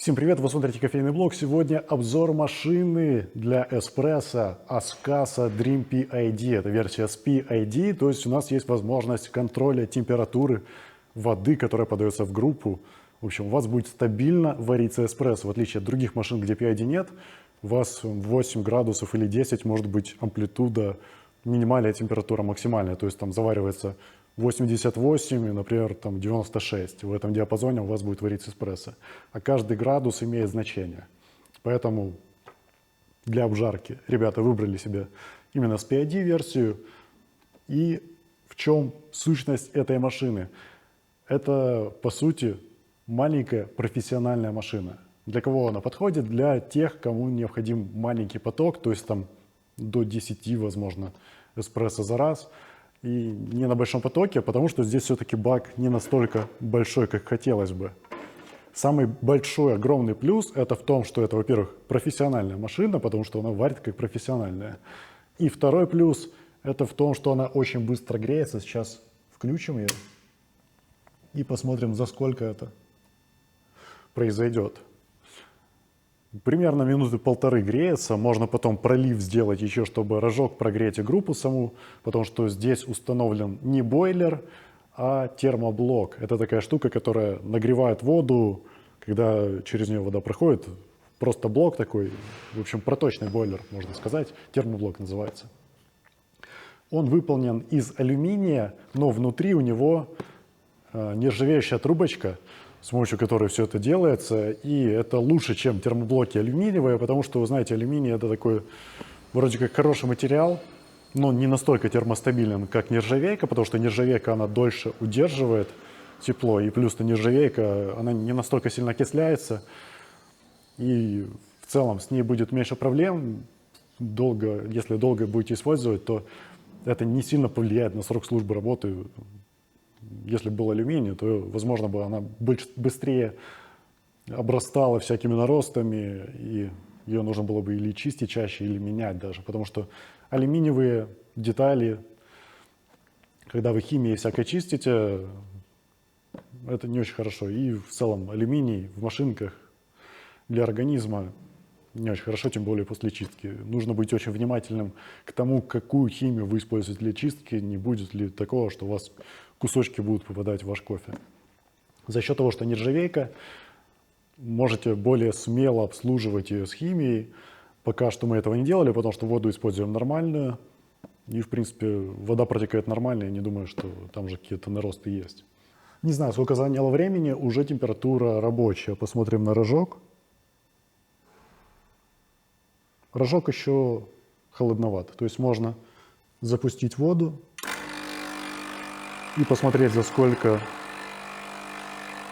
Всем привет, вы смотрите кофейный блог. Сегодня обзор машины для эспрессо Ascasa Dream PID. Это версия с PID, то есть у нас есть возможность контроля температуры воды, которая подается в группу. В общем, у вас будет стабильно вариться эспрессо, в отличие от других машин, где PID нет. У вас 8 градусов или 10 может быть амплитуда, минимальная температура максимальная, то есть там заваривается 88, например, там 96. В этом диапазоне у вас будет вариться эспрессо. А каждый градус имеет значение. Поэтому для обжарки ребята выбрали себе именно с PID-версию. И в чем сущность этой машины? Это, по сути, маленькая профессиональная машина. Для кого она подходит? Для тех, кому необходим маленький поток, то есть там до 10, возможно, эспрессо за раз. И не на большом потоке, потому что здесь все-таки бак не настолько большой, как хотелось бы. Самый большой, огромный плюс это в том, что это, во-первых, профессиональная машина, потому что она варит как профессиональная. И второй плюс это в том, что она очень быстро греется. Сейчас включим ее и посмотрим, за сколько это произойдет. Примерно минуты полторы греется, можно потом пролив сделать еще, чтобы рожок прогреть и группу саму, потому что здесь установлен не бойлер, а термоблок. Это такая штука, которая нагревает воду, когда через нее вода проходит. Просто блок такой, в общем, проточный бойлер, можно сказать, термоблок называется. Он выполнен из алюминия, но внутри у него нержавеющая трубочка, с помощью которой все это делается, и это лучше, чем термоблоки алюминиевые, потому что, вы знаете, алюминий это такой вроде как хороший материал, но не настолько термостабилен, как нержавейка, потому что нержавейка, она дольше удерживает тепло, и плюс нержавейка, она не настолько сильно окисляется, и в целом с ней будет меньше проблем. Если долго будете использовать, то это не сильно повлияет на срок службы работы. Если был алюминий, то, возможно, бы она быстрее обрастала всякими наростами, и ее нужно было бы или чистить чаще, или менять даже. Потому что алюминиевые детали, когда вы химией всякой чистите, это не очень хорошо. И в целом алюминий в машинках для организма не очень хорошо, тем более после чистки. Нужно быть очень внимательным к тому, какую химию вы используете для чистки, не будет ли такого, что у вас кусочки будут попадать в ваш кофе. За счет того, что нержавейка, можете более смело обслуживать ее с химией. Пока что мы этого не делали, потому что воду используем нормальную. И, в принципе, вода протекает нормально, я не думаю, что там же какие-то наросты есть. Не знаю, сколько заняло времени, уже температура рабочая. Посмотрим на рожок. Рожок еще холодноват, то есть можно запустить воду и посмотреть, за сколько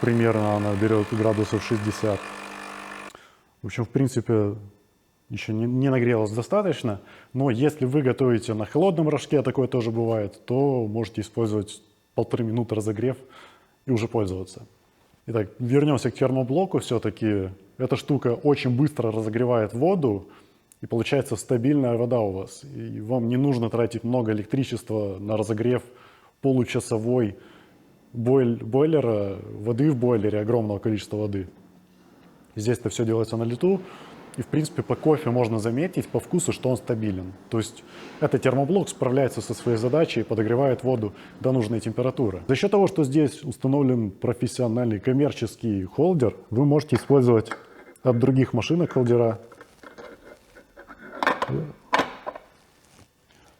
примерно она берет градусов 60. В общем, в принципе, еще не нагрелась достаточно, но если вы готовите на холодном рожке, а такое тоже бывает, то можете использовать 1,5 минуты разогрев и уже пользоваться. Итак, вернемся к термоблоку все-таки. Эта штука очень быстро разогревает воду, и получается стабильная вода у вас. И вам не нужно тратить много электричества на разогрев получасовой бойлера, воды в бойлере, огромного количества воды. Здесь это все делается на лету. И, в принципе, по кофе можно заметить по вкусу, что он стабилен. То есть этот термоблок справляется со своей задачей и подогревает воду до нужной температуры. За счет того, что здесь установлен профессиональный коммерческий холдер, вы можете использовать от других машинок холдера.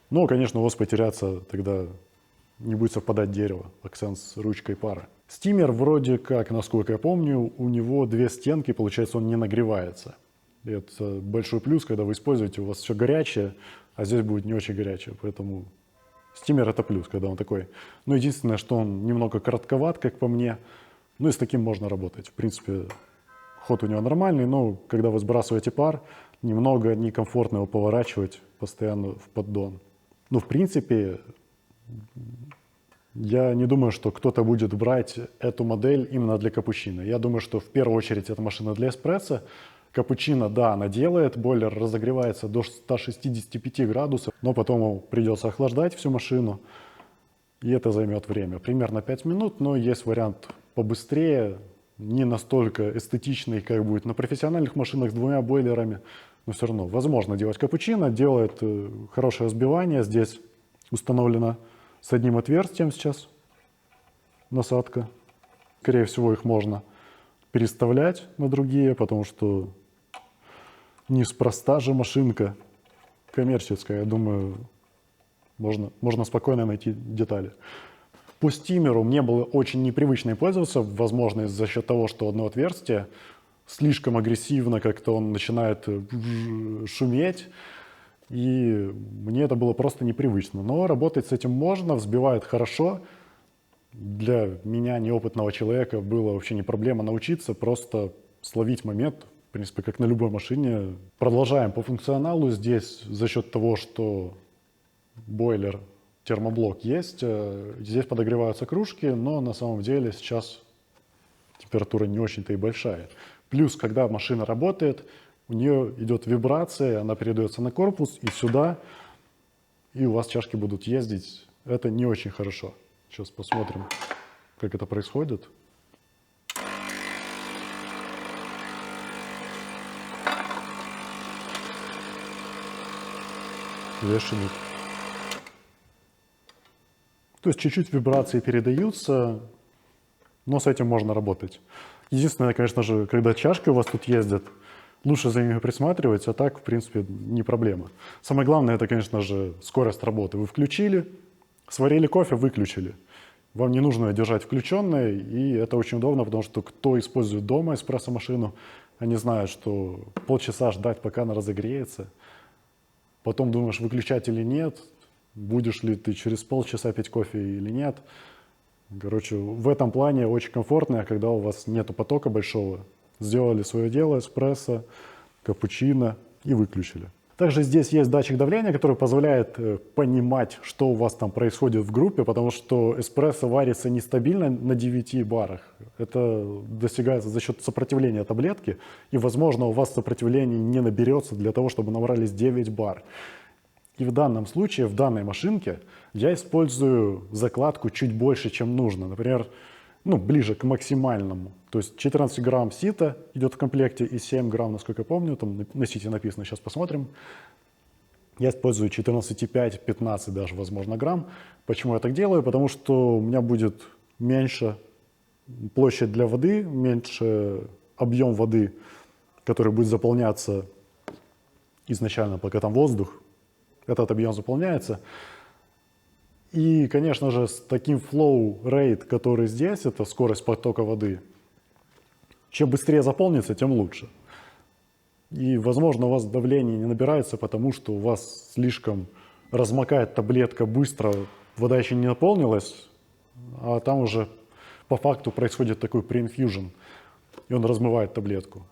Но, конечно, у вас потеряться тогда не будет совпадать дерево, акцент с ручкой пара. Стимер вроде как, насколько я помню, у него 2 стенки, получается, он не нагревается. И это большой плюс, когда вы используете, у вас все горячее, а здесь будет не очень горячее. Поэтому стимер это плюс, когда он такой. Но единственное, что он немного коротковат, как по мне. Ну и с таким можно работать. В принципе, ход у него нормальный, но когда вы сбрасываете пар, немного некомфортно его поворачивать постоянно в поддон. Ну, в принципе, я не думаю, что кто-то будет брать эту модель именно для капучино. Я думаю, что в первую очередь это машина для эспрессо. Капучино, да, она делает, бойлер разогревается до 165 градусов, но потом ему придется охлаждать всю машину, и это займет время. Примерно 5 минут, но есть вариант побыстрее, не настолько эстетичный, как будет на профессиональных машинах с двумя бойлерами, но все равно возможно делать капучино, делает хорошее взбивание. Здесь установлено с одним отверстием сейчас насадка. Скорее всего, их можно переставлять на другие, потому что неспроста же машинка коммерческая. Я думаю, можно спокойно найти детали. По стимеру мне было очень непривычно пользоваться, возможно, из-за счет того, что одно отверстие слишком агрессивно как-то он начинает шуметь, и мне это было просто непривычно. Но работать с этим можно, взбивает хорошо. Для меня, неопытного человека, было вообще не проблема научиться, просто словить момент, в принципе, как на любой машине. Продолжаем по функционалу. Здесь за счет того, что бойлер, термоблок есть, здесь подогреваются кружки, но на самом деле сейчас температура не очень-то и большая. Плюс, когда машина работает, у нее идет вибрация, она передается на корпус и сюда, и у вас чашки будут ездить. Это не очень хорошо. Сейчас посмотрим, как это происходит. Вешает. То есть чуть-чуть вибрации передаются, но с этим можно работать. Единственное, конечно же, когда чашки у вас тут ездят, лучше за ними присматривать, а так, в принципе, не проблема. Самое главное, это, конечно же, скорость работы. Вы включили, сварили кофе, выключили. Вам не нужно держать включенной, и это очень удобно, потому что кто использует дома эспрессо-машину, они знают, что полчаса ждать, пока она разогреется. Потом думаешь, выключать или нет, будешь ли ты через полчаса пить кофе или нет. Короче, в этом плане очень комфортно, когда у вас нету потока большого. Сделали свое дело, эспрессо, капучино и выключили. Также здесь есть датчик давления, который позволяет понимать, что у вас там происходит в группе, потому что эспрессо варится нестабильно на 9 барах. Это достигается за счет сопротивления таблетки, и, возможно, у вас сопротивление не наберется для того, чтобы набрались 9 бар. И в данном случае, в данной машинке, я использую закладку чуть больше, чем нужно. Например, ближе к максимальному. То есть 14 грамм сита идет в комплекте и 7 грамм, насколько я помню, там на сите написано, сейчас посмотрим. Я использую 14,5-15 даже, возможно, грамм. Почему я так делаю? Потому что у меня будет меньше площадь для воды, меньше объем воды, который будет заполняться изначально, пока там воздух. Этот объем заполняется. И, конечно же, с таким flow rate, который здесь, это скорость потока воды, чем быстрее заполнится, тем лучше. И, возможно, у вас давление не набирается, потому что у вас слишком размокает таблетка быстро, вода еще не наполнилась, а там уже по факту происходит такой pre-infusion, и он размывает таблетку,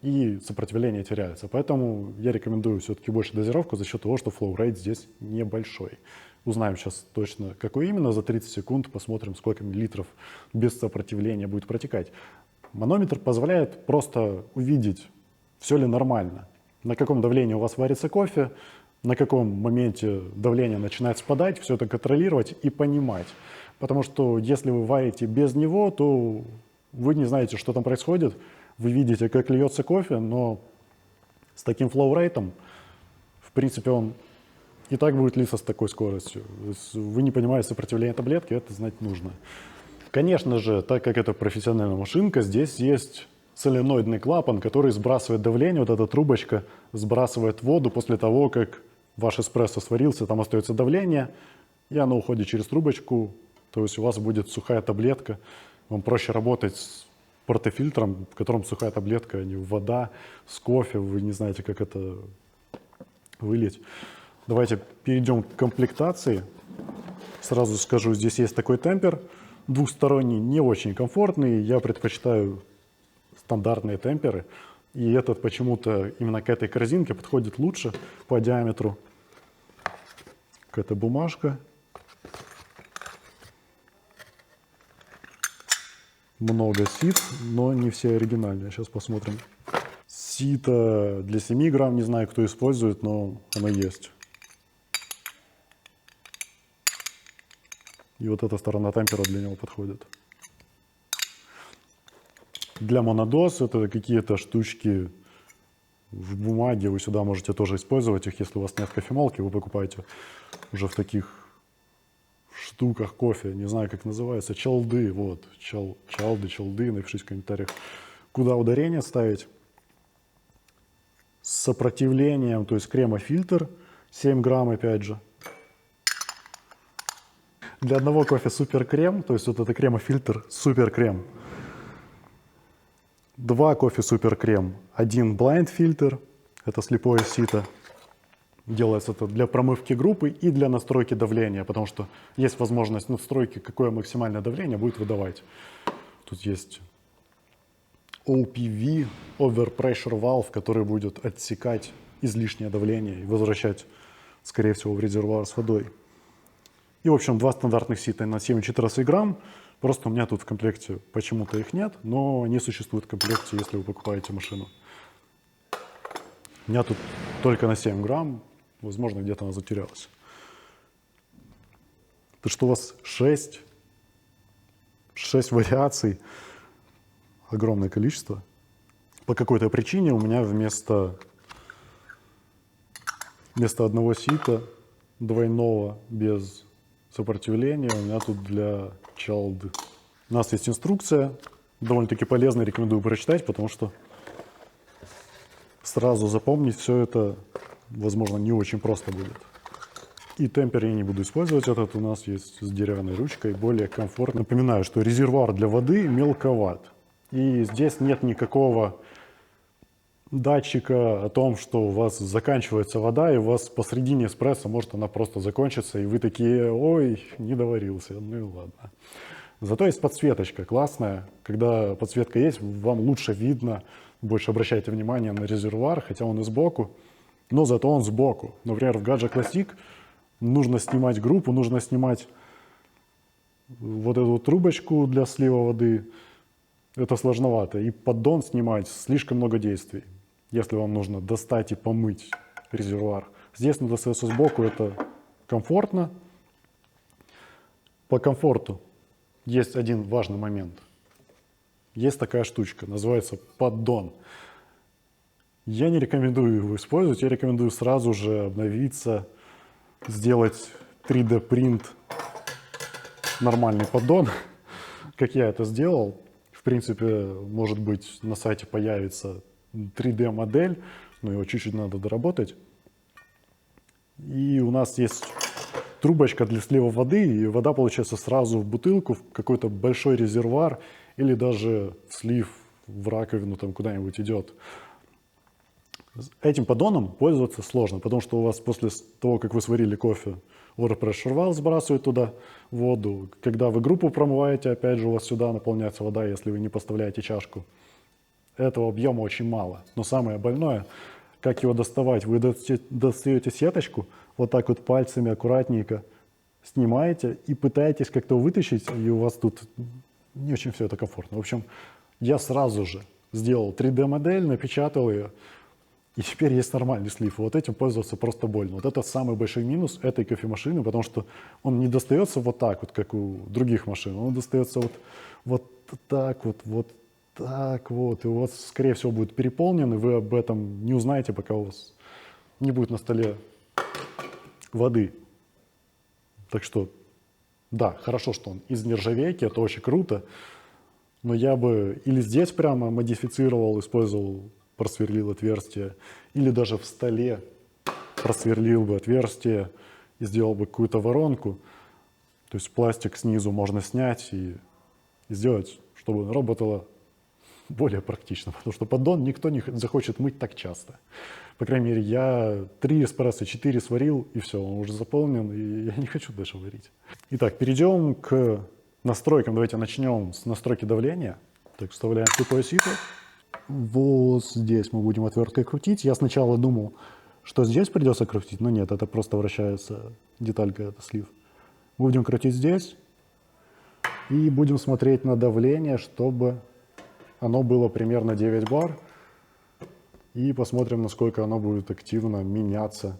и сопротивление теряется. Поэтому я рекомендую все-таки больше дозировку за счет того, что flow rate здесь небольшой. Узнаем сейчас точно, какой именно, за 30 секунд посмотрим, сколько миллилитров без сопротивления будет протекать. Манометр позволяет просто увидеть, все ли нормально, на каком давлении у вас варится кофе, на каком моменте давление начинает спадать, все это контролировать и понимать. Потому что если вы варите без него, то вы не знаете, что там происходит, вы видите, как льется кофе, но с таким флоу-рейтом, в принципе, он и так будет литься с такой скоростью. Вы не понимаете сопротивление таблетки, это знать нужно. Конечно же, так как это профессиональная машинка, здесь есть соленоидный клапан, который сбрасывает давление, вот эта трубочка сбрасывает воду после того, как ваш эспрессо сварился, там остается давление, и оно уходит через трубочку, то есть у вас будет сухая таблетка. Вам проще работать с портофильтром, в котором сухая таблетка, а не вода с кофе, вы не знаете, как это вылить. Давайте перейдем к комплектации. Сразу скажу, здесь есть такой темпер двухсторонний, не очень комфортный. Я предпочитаю стандартные темперы. И этот почему-то именно к этой корзинке подходит лучше по диаметру. Какая-то бумажка. Много сит, но не все оригинальные. Сейчас посмотрим. Сито для 7 грамм, не знаю, кто использует, но оно есть. И вот эта сторона темпера для него подходит. Для монодоз это какие-то штучки в бумаге, вы сюда можете тоже использовать их, если у вас нет кофемолки, вы покупаете уже в таких штуках кофе, не знаю, как называется, чалды, вот, чалды, напишите в комментариях, куда ударение ставить. С сопротивлением, то есть кремофильтр, 7 грамм опять же. Для одного кофе супер крем, то есть вот это кремофильтр, супер крем. 2 кофе супер крем, 1 blind фильтр, это слепое сито. Делается это для промывки группы и для настройки давления, потому что есть возможность настройки, какое максимальное давление будет выдавать. Тут есть OPV, Overpressure Valve, который будет отсекать излишнее давление и возвращать, скорее всего, в резервуар с водой. И, в общем, 2 стандартных сита на 7,14 грамм. Просто у меня тут в комплекте почему-то их нет, но они существуют в комплекте, если вы покупаете машину. У меня тут только на 7 грамм. Возможно, где-то она затерялась. Это что у вас 6 вариаций, огромное количество. По какой-то причине у меня вместо одного сита, двойного, без сопротивления, у меня тут для чалды. У нас есть инструкция, довольно-таки полезная, рекомендую прочитать, потому что сразу запомнить все это, возможно, не очень просто будет. И темпер я не буду использовать этот, у нас есть с деревянной ручкой, более комфортно. Напоминаю, что резервуар для воды мелковат. И здесь нет никакого датчика о том, что у вас заканчивается вода, и у вас посредине эспрессо может она просто закончиться, и вы такие, ой, не доварился, ну и ладно. Зато есть подсветочка классная. Когда подсветка есть, вам лучше видно, больше обращайте внимание на резервуар, хотя он и сбоку, но зато он сбоку. Например, в Gadget Classic нужно снимать группу, нужно снимать вот эту трубочку для слива воды. Это сложновато. И поддон снимать слишком много действий, если вам нужно достать и помыть резервуар. Здесь надо достается сбоку, это комфортно. По комфорту есть один важный момент. Есть такая штучка, называется поддон. Я не рекомендую его использовать, я рекомендую сразу же обновиться, сделать 3D принт нормальный поддон, как я это сделал. В принципе, может быть, на сайте появится 3D модель, но его чуть-чуть надо доработать. И у нас есть трубочка для слива воды, и вода получается сразу в бутылку, в какой-то большой резервуар, или даже слив в раковину там куда-нибудь идет. Этим поддоном пользоваться сложно, потому что у вас после того, как вы сварили кофе, overpressure valve сбрасывает туда воду. Когда вы группу промываете, опять же, у вас сюда наполняется вода, если вы не поставляете чашку. Этого объема очень мало. Но самое больное, как его доставать. Вы достаете сеточку, вот так вот пальцами аккуратненько снимаете и пытаетесь как-то вытащить, и у вас тут не очень все это комфортно. В общем, я сразу же сделал 3D-модель, напечатал ее, и теперь есть нормальный слив. И вот этим пользоваться просто больно. Вот это самый большой минус этой кофемашины, потому что он не достается вот так вот, как у других машин. Он достается вот так вот так вот. И у вас, скорее всего, будет переполнен, и вы об этом не узнаете, пока у вас не будет на столе воды. Так что, да, хорошо, что он из нержавейки, это очень круто. Но я бы или здесь прямо модифицировал, использовал, просверлил отверстие, или даже в столе просверлил бы отверстие и сделал бы какую-то воронку. То есть пластик снизу можно снять и сделать, чтобы работало более практично, потому что поддон никто не захочет мыть так часто. По крайней мере, я 3 эспрессо, 4 сварил, и все, он уже заполнен, и я не хочу дальше варить. Итак, перейдем к настройкам. Давайте начнем с настройки давления. Так, вставляем слепое сито. Вот здесь мы будем отверткой крутить. Я сначала думал, что здесь придется крутить, но нет, это просто вращается деталька, это слив. Будем крутить здесь и будем смотреть на давление, чтобы оно было примерно 9 бар. И посмотрим, насколько оно будет активно меняться.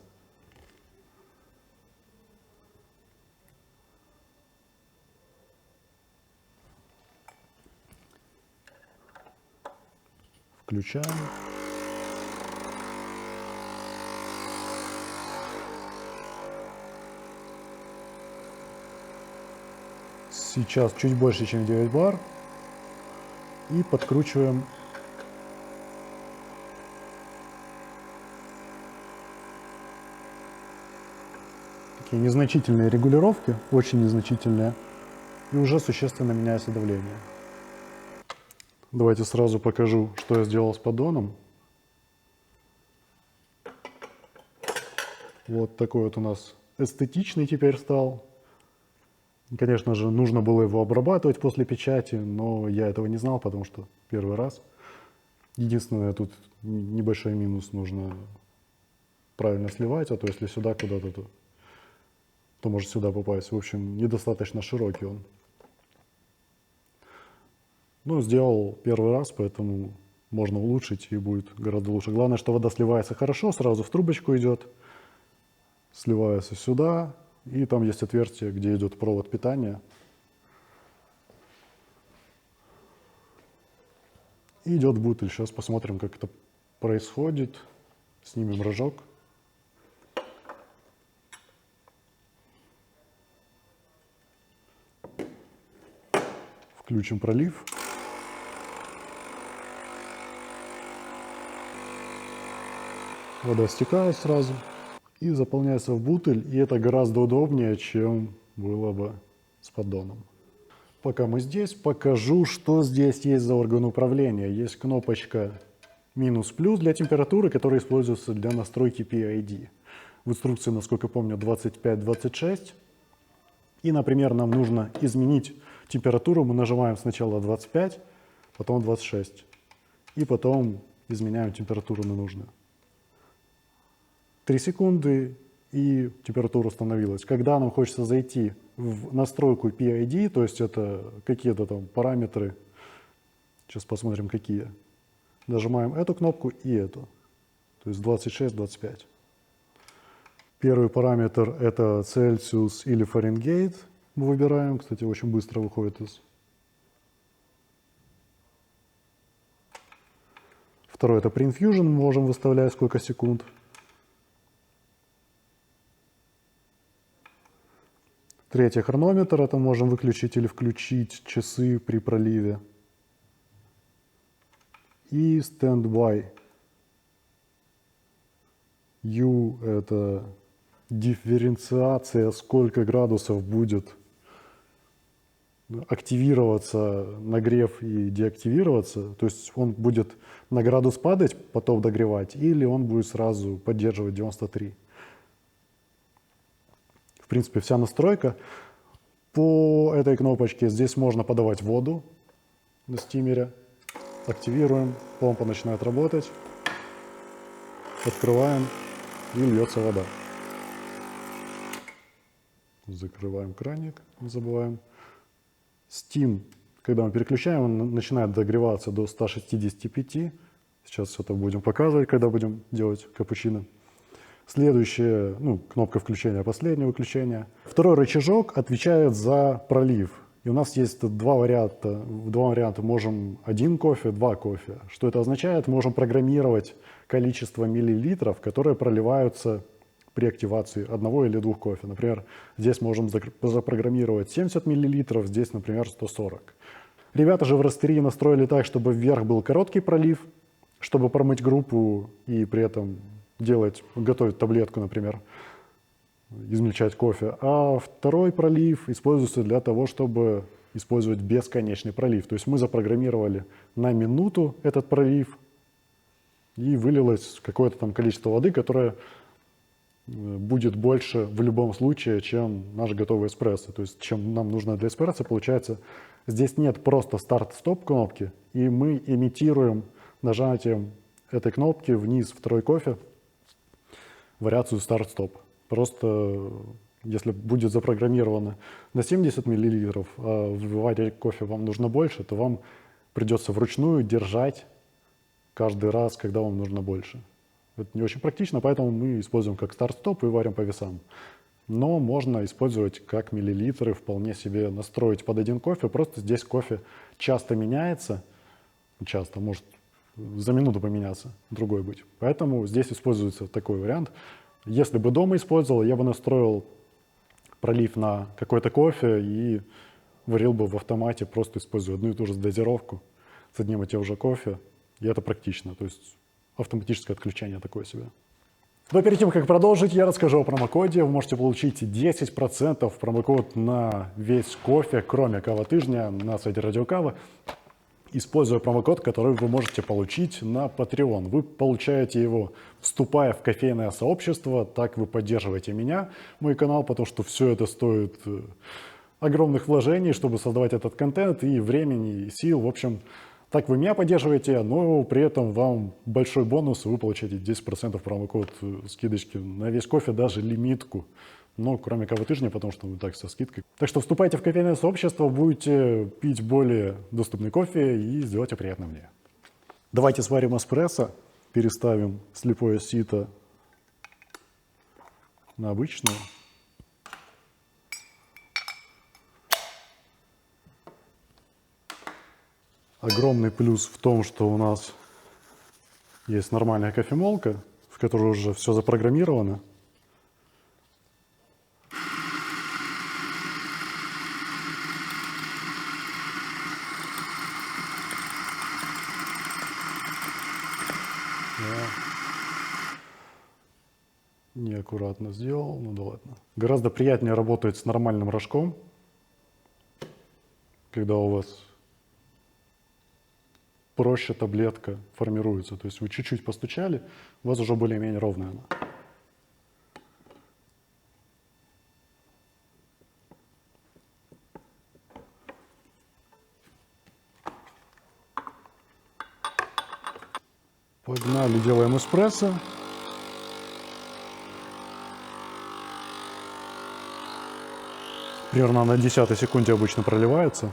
Включаем. Сейчас чуть больше, чем 9 бар. И подкручиваем. Такие незначительные регулировки, очень незначительные. И уже существенно меняется давление. Давайте сразу покажу, что я сделал с поддоном. Вот такой вот у нас эстетичный теперь стал. Конечно же, нужно было его обрабатывать после печати, но я этого не знал, потому что первый раз. Единственное, тут небольшой минус, нужно правильно сливать, а то если сюда куда-то, то может сюда попасть. В общем, недостаточно широкий он. Ну, сделал первый раз, поэтому можно улучшить и будет гораздо лучше. Главное, что вода сливается хорошо, сразу в трубочку идет, сливается сюда, и там есть отверстие, где идет провод питания. И идет бутыль. Сейчас посмотрим, как это происходит. Снимем рожок. Включим пролив. Вода стекает сразу и заполняется в бутыль. И это гораздо удобнее, чем было бы с поддоном. Пока мы здесь, покажу, что здесь есть за орган управления. Есть кнопочка минус-плюс для температуры, которая используется для настройки PID. В инструкции, насколько помню, 25-26. И, например, нам нужно изменить температуру. Мы нажимаем сначала 25, потом 26. И потом изменяем температуру на нужную. 3 секунды, и температура установилась. Когда нам хочется зайти в настройку PID, то есть это какие-то там параметры, сейчас посмотрим какие, нажимаем эту кнопку и эту, то есть 26-25. Первый параметр — это Цельсиус или Фаренгейт. Мы выбираем, кстати, очень быстро выходит из. Второй — это Pre-Infusion, мы можем выставлять сколько секунд. Третий — хронометр, это можем выключить или включить часы при проливе. И Standby. U — это дифференциация, сколько градусов будет активироваться нагрев и деактивироваться. То есть он будет на градус падать, потом догревать, или он будет сразу поддерживать 93. В принципе, вся настройка. По этой кнопочке здесь можно подавать воду на стимере. Активируем, помпа начинает работать. Открываем, и льется вода. Закрываем краник, не забываем. Steam, когда мы переключаем, он начинает догреваться до 165. Сейчас это будем показывать, когда будем делать капучино. Следующая, кнопка включения, последнее выключение. Второй рычажок отвечает за пролив. И у нас есть два варианта. Можем 1 кофе, 2 кофе. Что это означает? Можем программировать количество миллилитров, которые проливаются при активации 1 или 2 кофе. Например, здесь можем запрограммировать 70 миллилитров, здесь, например, 140. Ребята же в ростерии настроили так, чтобы вверх был короткий пролив, чтобы промыть группу и при этом готовить таблетку, например, измельчать кофе. А второй пролив используется для того, чтобы использовать бесконечный пролив. То есть мы запрограммировали на минуту этот пролив, и вылилось какое-то там количество воды, которое будет больше в любом случае, чем наш готовый эспрессо. То есть чем нам нужно для эспрессо, получается, здесь нет просто старт-стоп кнопки, и мы имитируем нажатием этой кнопки вниз второй кофе вариацию старт-стоп. Просто если будет запрограммировано на 70 мл, а вливать кофе вам нужно больше, то вам придется вручную держать каждый раз, когда вам нужно больше. Это не очень практично, поэтому мы используем как старт-стоп и варим по весам. Но можно использовать как миллилитры, вполне себе настроить под 1 кофе. Просто здесь кофе часто меняется. Часто, может, за минуту поменяться, другой быть. Поэтому здесь используется такой вариант. Если бы дома использовал, я бы настроил пролив на какой-то кофе и варил бы в автомате, просто используя одну и ту же дозировку с одним и тем же кофе. И это практично, то есть автоматическое отключение такое себе. Но перед тем, как продолжить, я расскажу о промокоде. Вы можете получить 10% промокод на весь кофе, кроме кава-тыжня, на сайте Радио Кава, используя промокод, который вы можете получить на Patreon. Вы получаете его, вступая в кофейное сообщество, так вы поддерживаете меня, мой канал, потому что все это стоит огромных вложений, чтобы создавать этот контент, и времени, и сил. В общем, так вы меня поддерживаете, но при этом вам большой бонус, вы получаете 10% промокод скидочки на весь кофе, даже лимитку. Но кроме кава-тыжня, потому что так со скидкой. Так что вступайте в кофейное сообщество, будете пить более доступный кофе и сделайте приятно мне. Давайте сварим эспрессо, переставим слепое сито на обычное. Огромный плюс в том, что у нас есть нормальная кофемолка, в которой уже все запрограммировано. Неаккуратно сделал, ну да ладно. Гораздо приятнее работать с нормальным рожком, когда у вас проще таблетка формируется. То есть вы чуть-чуть постучали, у вас уже более-менее ровная она. Погнали, делаем эспрессо. Примерно на 10-й секунде обычно проливается.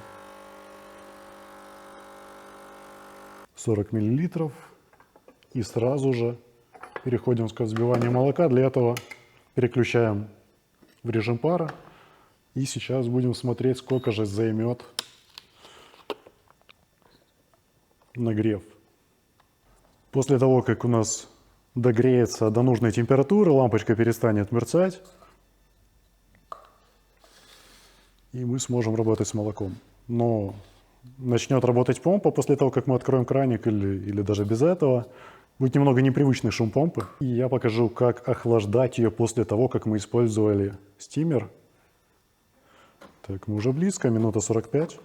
40 миллилитров. И сразу же переходим к взбиванию молока. Для этого переключаем в режим пара. И сейчас будем смотреть, сколько же займет нагрев. После того, как у нас догреется до нужной температуры, лампочка перестанет мерцать. И мы сможем работать с молоком. Но начнет работать помпа после того, как мы откроем краник, или даже без этого. Будет немного непривычный шум помпы. И я покажу, как охлаждать ее после того, как мы использовали стимер. Так, мы уже близко, минута 45.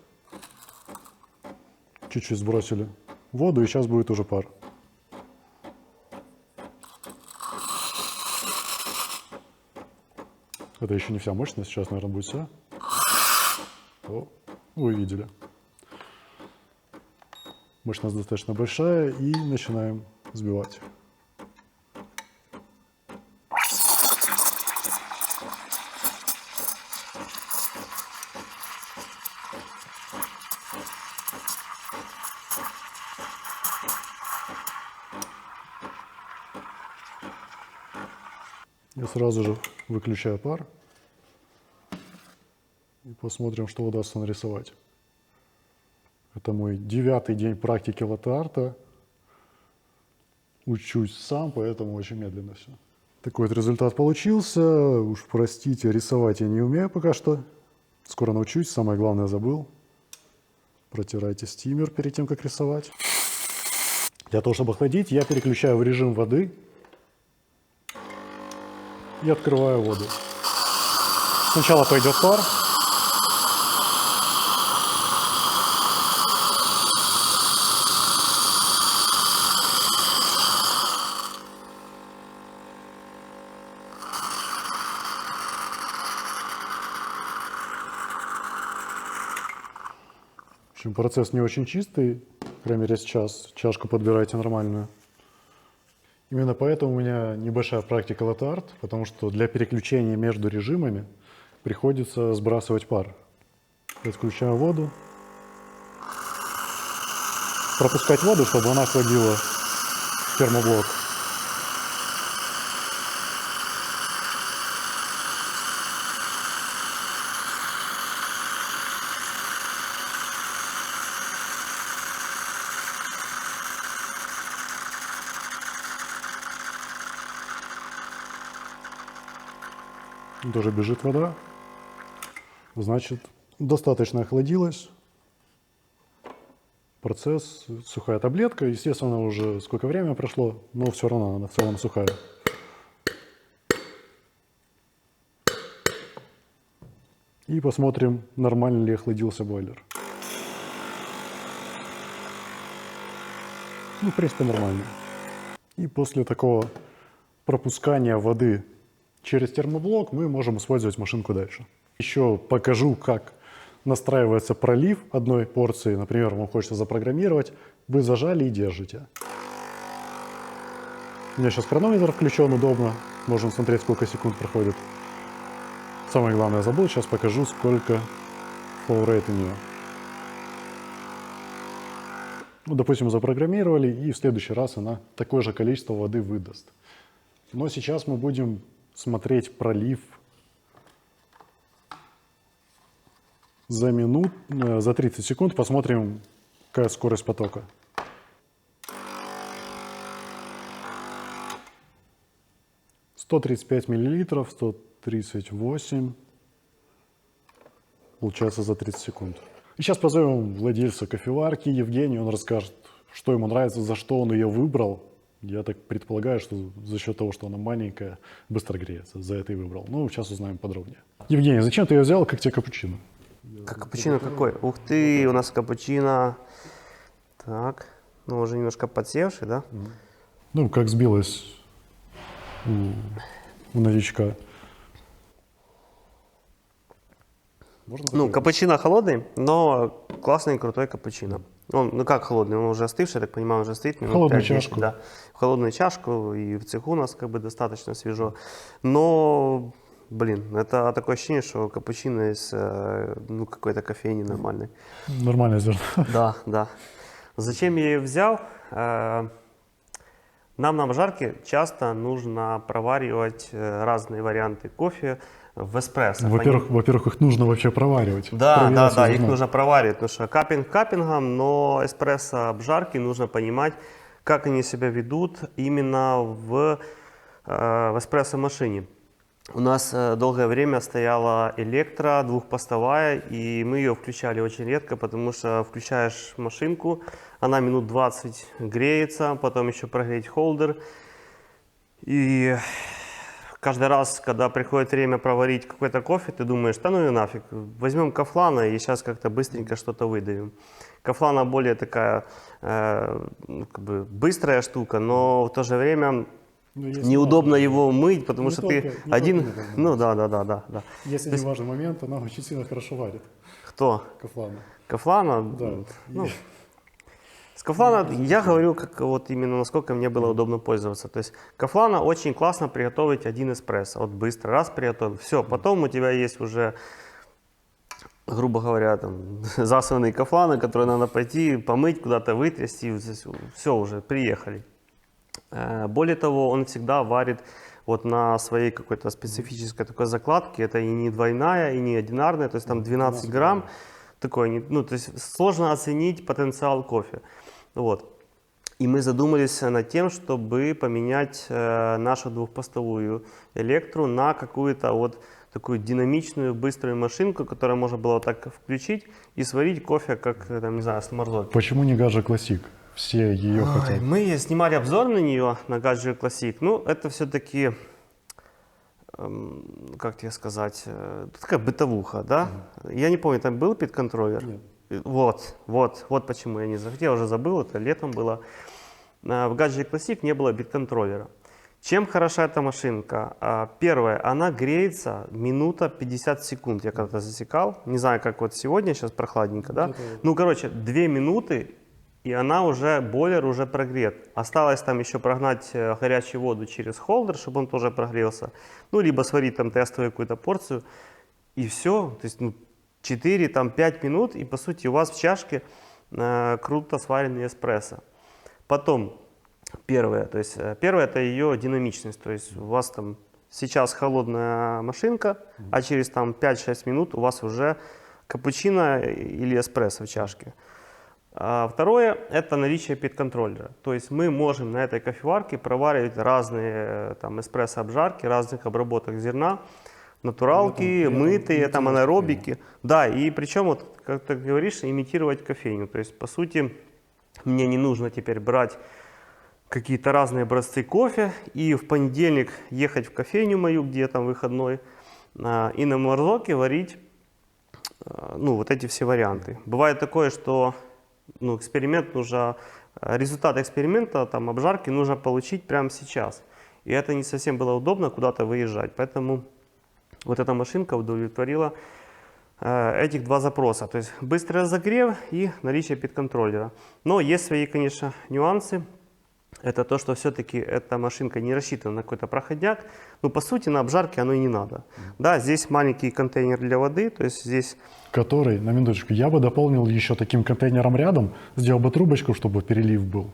Чуть-чуть сбросили воду, и сейчас будет уже пар. Это еще не вся мощность, сейчас, наверное, будет вся. О, вы видели. Мощность достаточно большая, и начинаем взбивать. Я сразу же выключаю пар и посмотрим, что удастся нарисовать. Это мой 9-й день практики латте-арта. Учусь сам, поэтому очень медленно все. Такой вот результат получился. Уж простите, рисовать я не умею пока что. Скоро научусь, самое главное забыл. Протирайте стимер перед тем, как рисовать. Для того, чтобы охладить, я переключаю в режим воды и открываю воду. Сначала пойдет пар. В общем, процесс не очень чистый, по крайней мере сейчас. Чашку подбирайте нормальную. Именно поэтому у меня небольшая практика латте-арт, потому что для переключения между режимами приходится сбрасывать пар. Отключаю воду. Пропускать воду, чтобы она охладила термоблок. Тоже бежит вода. Значит, достаточно охладилось. Процесс, сухая таблетка. Естественно, уже сколько времени прошло, но все равно она в целом сухая. И посмотрим, нормально ли охладился бойлер. Ну, в принципе, нормально. И после такого пропускания воды через термоблок мы можем использовать машинку дальше. Еще покажу, как настраивается пролив одной порции. Например, вам хочется запрограммировать. Вы зажали и держите. У меня сейчас хронометр включен, удобно. Можно смотреть, сколько секунд проходит. Самое главное забыл, сейчас покажу, сколько flow rate у нее. Ну, допустим, запрограммировали, и в следующий раз она такое же количество воды выдаст. Но сейчас мы будем смотреть пролив за 30 секунд. Посмотрим, какая скорость потока. — 135 миллилитров, 138. Получается за 30 секунд. И сейчас позовем владельца кофеварки Евгения, он расскажет, что ему нравится, за что он ее выбрал. Я так предполагаю, что за счет того, что она маленькая, быстро греется, за это и выбрал. Ну, сейчас узнаем подробнее. Евгений, зачем ты ее взял, как тебе капучино? Как капучино какой? Ух ты, у нас капучино. Так, ну уже немножко подсевший, да? Ну, как сбилось у новичка. Ну, капучино холодный, но классный, крутой капучино. Он, ну как холодный, он уже остывший, я так понимаю, он уже стоит. В холодную чашку. Да, в холодную чашку, и в цеху у нас как бы достаточно свежо. Но, блин, это такое ощущение, что капучино из ну, какой-то кофейни нормальной. Нормально зерно. Да, да. Зачем я ее взял? Нам на обжарке часто нужно проваривать разные варианты кофе в эспрессо. Во-первых, их нужно вообще проваривать. Да, их нужно проваривать, потому что каппинг каппингом, но эспрессо обжарки нужно понимать, как они себя ведут именно в эспрессо машине. У нас долгое время стояла электро двухпостовая, и мы ее включали очень редко, потому что включаешь машинку, она минут 20 греется, потом еще прогреть холдер. И каждый раз, когда приходит время проварить какой-то кофе, ты думаешь, да ну и нафиг, возьмем Кафлана и сейчас как-то быстренько что-то выдавим. Кафлана более такая как бы быстрая штука, но в то же время неудобно его мыть, потому что ты один... Ну да. Если не важный момент, она очень сильно хорошо варит. Кто? Кафлана. Кафлана? Да. Ну, с Кафлана я говорю, как вот именно насколько мне было удобно пользоваться. То есть Кафлана очень классно приготовить один эспрессо. Вот быстро раз приготовил, все, потом у тебя есть уже, грубо говоря, там засранные Кафланы, которые надо пойти помыть, куда-то вытрясти, все уже, приехали. Более того, он всегда варит вот на своей какой-то специфической такой закладке. Это и не двойная, и не одинарная, то есть там 12 грамм. Такой, ну, то есть сложно оценить потенциал кофе. Вот. И мы задумались над тем, чтобы поменять нашу двухпостовую электру на какую-то вот такую динамичную, быструю машинку, которую можно было вот так включить и сварить кофе, как, там, не знаю, с морозилки. Почему не Gadget Classic? Все ее хотят. Мы снимали обзор на нее, на Gadget Classic. Ну, это все-таки, как тебе сказать, такая бытовуха, да? Я не помню, там был пит-контроллер? Нет. Вот почему я не захотел, я уже забыл, это летом было. В Gadget Classic не было бит-контроллера. Чем хороша эта машинка? Первое, она греется минута 50 секунд, я когда-то засекал. Не знаю, как вот сегодня, сейчас прохладненько, да? Ну, короче, 2 минуты, и она уже, бойлер уже прогрет. Осталось там еще прогнать горячую воду через холдер, чтобы он тоже прогрелся. Ну, либо сварить там тестовую какую-то порцию. И все. То есть, ну, 4-5 минут, и по сути у вас в чашке круто сваренный эспрессо. Потом, первое это ее динамичность. То есть у вас там сейчас холодная машинка, а через там 5-6 минут у вас уже капучино или эспрессо в чашке. Второе – это наличие пит-контроллера. То есть мы можем на этой кофеварке проваривать разные там, эспрессо-обжарки, разных обработок зерна. натуралки, При этом мытые, там имитировать анаэробики. Да, и причем, вот, как ты говоришь, имитировать кофейню. То есть, по сути, мне не нужно теперь брать какие-то разные образцы кофе и в понедельник ехать в кофейню мою, где там выходной, и на морозилке варить ну, вот эти все варианты. Бывает такое, что ну, эксперимент нужно, результат эксперимента, там, обжарки нужно получить прямо сейчас. И это не совсем было удобно куда-то выезжать. Поэтому вот эта машинка удовлетворила этих два запроса. То есть быстрый разогрев и наличие пит-контроллера. Но есть свои, конечно, нюансы. Это то, что все-таки эта машинка не рассчитана на какой-то проходняк. Ну, по сути, на обжарке оно и не надо. Да, здесь маленький контейнер для воды, то есть здесь... Который, на минуточку, я бы дополнил еще таким контейнером рядом, сделал бы трубочку, чтобы перелив был.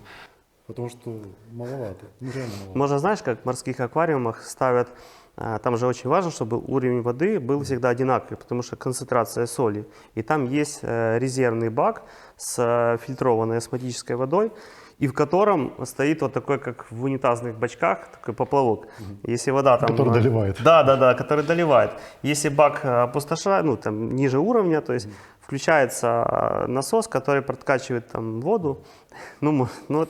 Потому что маловато, ну реально маловато. Можно, знаешь, как в морских аквариумах ставят, там же очень важно, чтобы уровень воды был всегда одинаковый, потому что концентрация соли. И там есть резервный бак с фильтрованной осмотической водой, и в котором стоит вот такой, как в унитазных бачках, такой поплавок. Если вода там... Который доливает. Да, который доливает. Если бак опустошает, ну там ниже уровня, то есть включается насос, который подкачивает там воду. Ну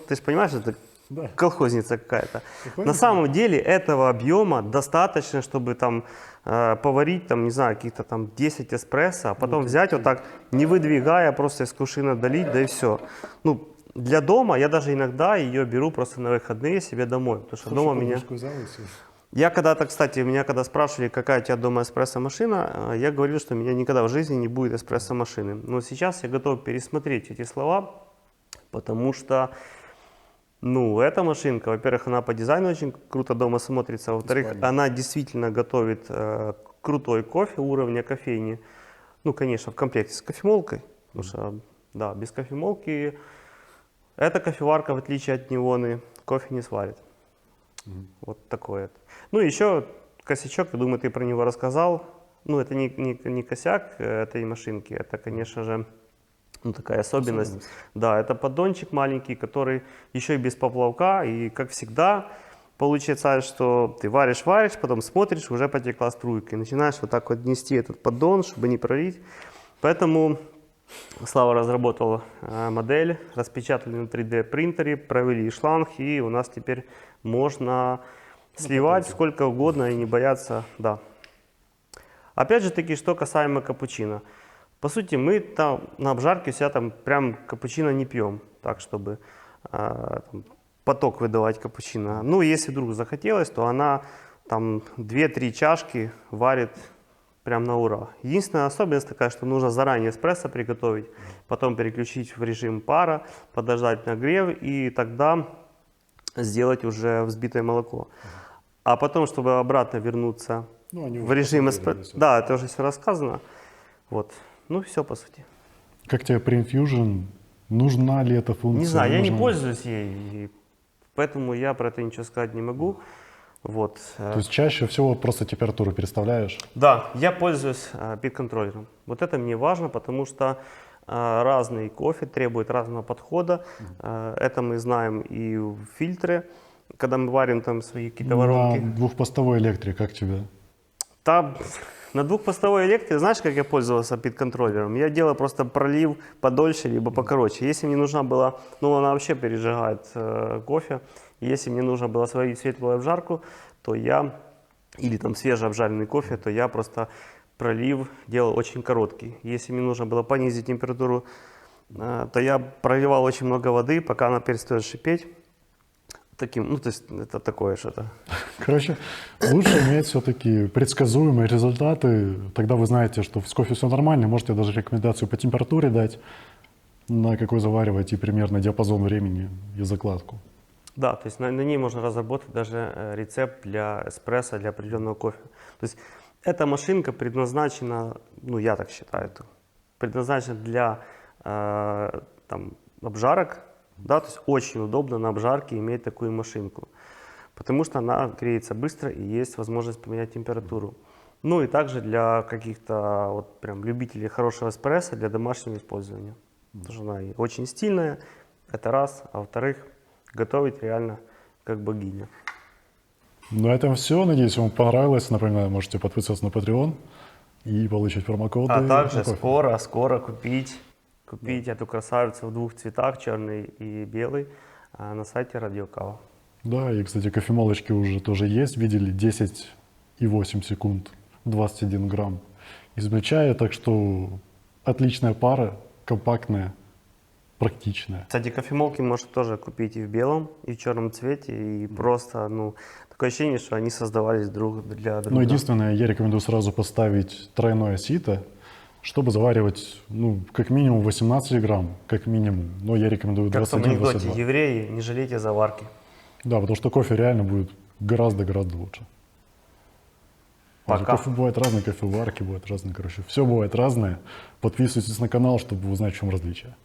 ты же понимаешь, это Да. колхозница какая-то. Колхозница? На самом деле этого объема достаточно, чтобы там поварить, там, не знаю, каких-то там 10 эспрессо, а потом взять вот так, не выдвигая, просто из кувшина долить, да и все. Ну, для дома я даже иногда ее беру просто на выходные себе домой, потому что дома меня... Я когда-то, кстати, меня когда спрашивали, какая у тебя дома эспрессо-машина, я говорил, что у меня никогда в жизни не будет эспрессо-машины. Но сейчас я готов пересмотреть эти слова, потому что, ну, эта машинка, во-первых, она по дизайну очень круто дома смотрится, во-вторых, она действительно готовит крутой кофе уровня кофейни. Ну, конечно, в комплекте с кофемолкой, потому что, да, без кофемолки эта кофеварка, в отличие от Нивоны, кофе не сварит. Вот такое это. Ну, еще косячок, я думаю, ты про него рассказал. Ну, это не косяк этой машинки, это, конечно же, ну, такая особенность. Да, это поддончик маленький, который еще и без поплавка, и, как всегда, получается, что ты варишь, потом смотришь, уже потекла струйка, и начинаешь вот так вот нести этот поддон, чтобы не пролить. Поэтому Слава разработал модель, распечатали на 3D принтере, провели шланг, и у нас теперь можно сливать сколько угодно и не бояться, да. Опять же таки, что касаемо капучино. По сути, мы там на обжарке себя там прям капучино не пьем, так чтобы там, поток выдавать капучино. Ну, если вдруг захотелось, то она там 2-3 чашки варит прям на ура. Единственная особенность такая, что нужно заранее эспрессо приготовить, потом переключить в режим пара, подождать нагрев и тогда сделать уже взбитое молоко. А потом, чтобы обратно вернуться в режим эспрессо. Да, это уже все рассказано. Вот. Ну, все по сути. Как тебе Pre-Infusion? Нужна ли эта функция? Не знаю, я не пользуюсь ей, и поэтому я про это ничего сказать не могу. Вот. То есть чаще всего просто температуру переставляешь? Да, я пользуюсь пит-контроллером. Вот это мне важно, потому что разный кофе требует разного подхода. Это мы знаем и в фильтре, когда мы варим там свои какие-то воронки. На двухпостовой электрике как тебе? Там на двухпостовой электрике, знаешь, как я пользовался пит-контроллером? Я делал просто пролив подольше, либо покороче. Если мне нужна была, ну она вообще пережигает кофе. Если мне нужно было сварить светлую обжарку, то я, или там свежеобжаренный кофе, то я просто пролив делал очень короткий. Если мне нужно было понизить температуру, то я проливал очень много воды, пока она перестает шипеть. Таким, ну, то есть это такое что-то. Короче, лучше иметь все-таки предсказуемые результаты. Тогда вы знаете, что с кофе все нормально. Можете даже рекомендацию по температуре дать, на какой заваривать и примерно диапазон времени и закладку. Да, то есть на ней можно разработать даже рецепт для эспрессо, для определенного кофе. То есть эта машинка предназначена, ну я так считаю, предназначена для там, обжарок. Да, то есть очень удобно на обжарке иметь такую машинку, потому что она греется быстро и есть возможность поменять температуру. Ну и также для каких-то вот прям любителей хорошего эспрессо для домашнего использования. Потому что она очень стильная, это раз, а во-вторых, готовить реально как богиня. На этом все. Надеюсь, вам понравилось. Напоминаю, можете подписываться на Patreon и получить промокоды. А также на кофе. скоро купить эту красавицу в двух цветах, черный и белый, на сайте Радиокава. Да, и, кстати, кофемолочки уже тоже есть. Видели 10,8 секунд, 21 грамм измельчая. Так что отличная пара, компактная, практичная. Кстати, кофемолки можно тоже купить и в белом, и в черном цвете, и просто, такое ощущение, что они создавались друг для друга. Но единственное, я рекомендую сразу поставить тройное сито, чтобы заваривать, как минимум 18 грамм, как минимум. Но я рекомендую Как в том анекдоте, 21-22. евреи, не жалейте заварки. Да, потому что кофе реально будет гораздо-гораздо лучше. Пока. Кофе бывает разный, кофеварки бывают разные, короче. Все бывает разное. Подписывайтесь на канал, чтобы узнать, в чем различие.